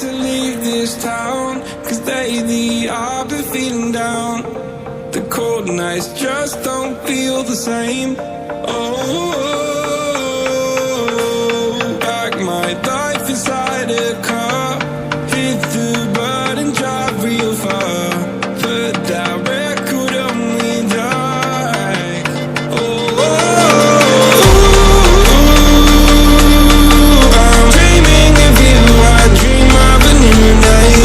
to leave this town, 'cause lately I've been feeling down. The cold nights just don't feel the same. Oh, like my life inside a car, hit the button, drive real far, but that record on me like, oh, I'm dreaming of you, I dream of a new night.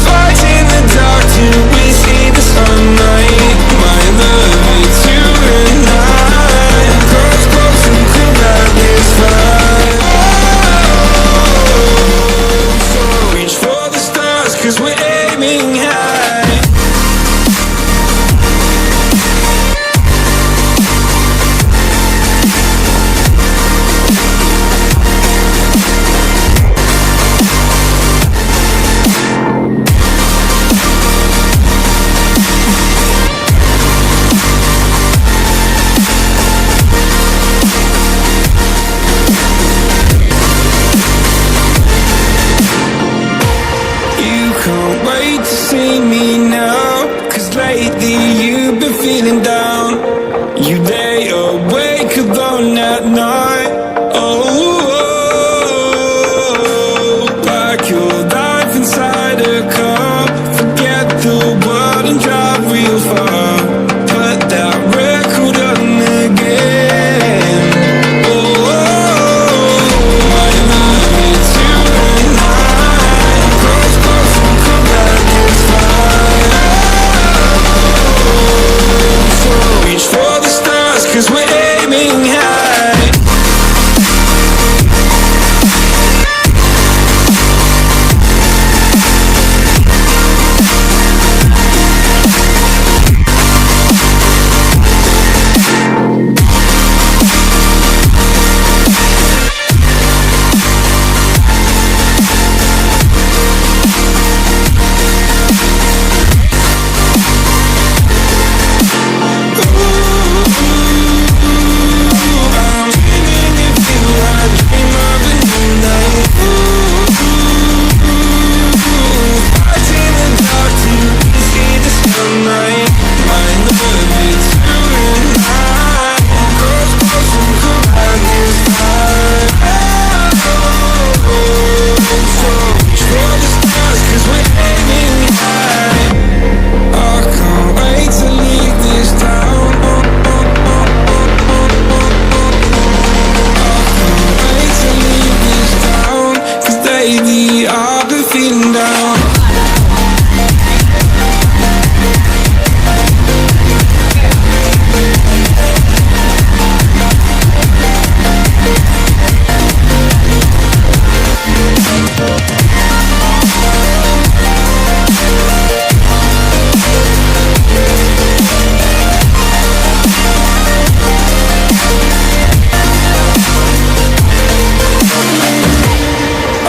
Fight in the dark till we see the sunlight. My love, it's you and I. Cross close and cool like this fire. So reach for the stars, 'cause we're aiming high. You can't wait to see me now, 'cause lately you've been feeling down. You lay awake alone at night. Oh, like your life inside a car. Forget the world and drive real far. Put that record on again. Oh, my love, it's you and I. Close, close and cool like this fire. So reach for the stars, 'cause we're aiming high. I'm dreaming of you, I dream of a new night. Fight in the dark till we see the sunlight. My love, it's you and I. Close, close and cool like this fire. So reach for the stars, 'cause we're aiming high. I can't wait to leave this town. Wait to leave this town, 'cause lately I've been feeling down.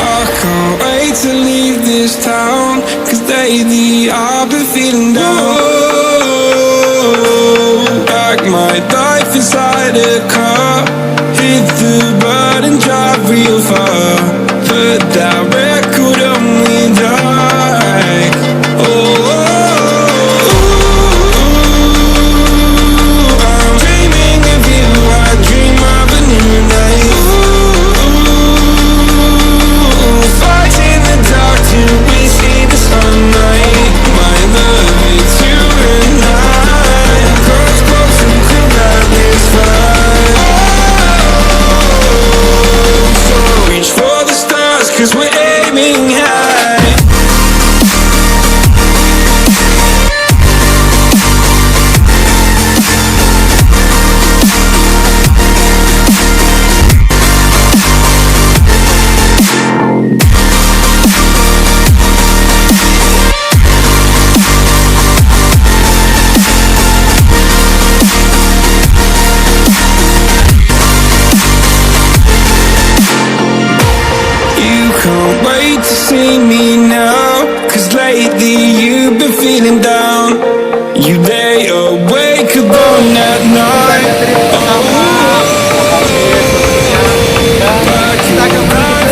I can't wait to leave this town, 'cause lately I've been feeling down. Like my life inside a car, hit the button, drive real far, put that record on me like, oh, I'm dreaming of you, I dream of a new night. Fight in the dark till we see the sunlight. My love, it's you and I. Close, close and cool like this fire. So reach for the stars, 'cause we're aiming high. You can't wait to see me now, 'cause lately you've been feeling down. You lay awake alone at night. Oh, like your life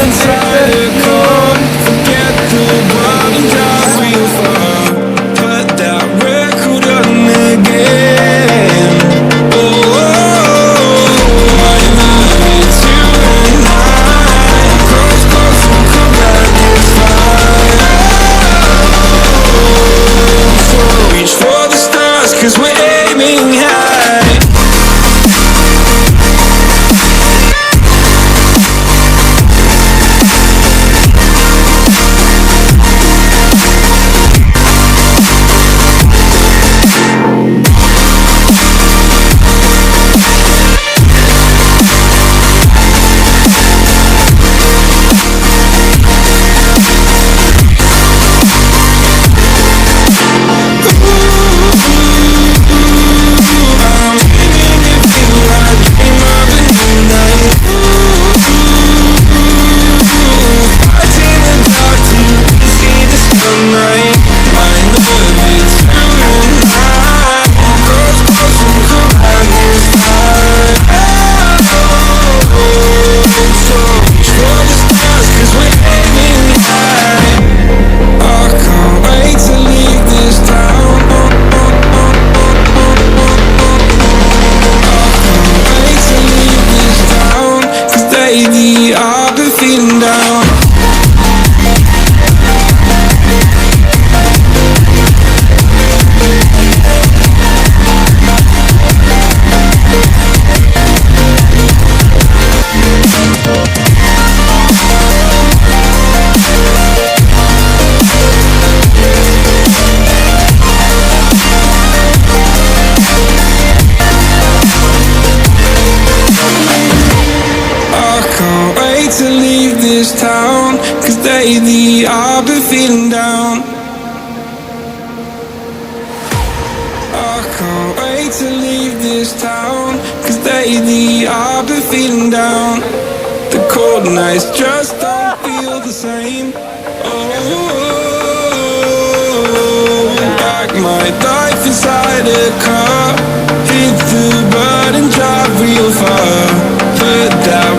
this town, 'cause lately I've been feeling down. I can't wait to leave this town, 'cause lately I've been feeling down. The cold nights just don't feel the same. Oh, like my life inside a car, hit the button, drive real far, but that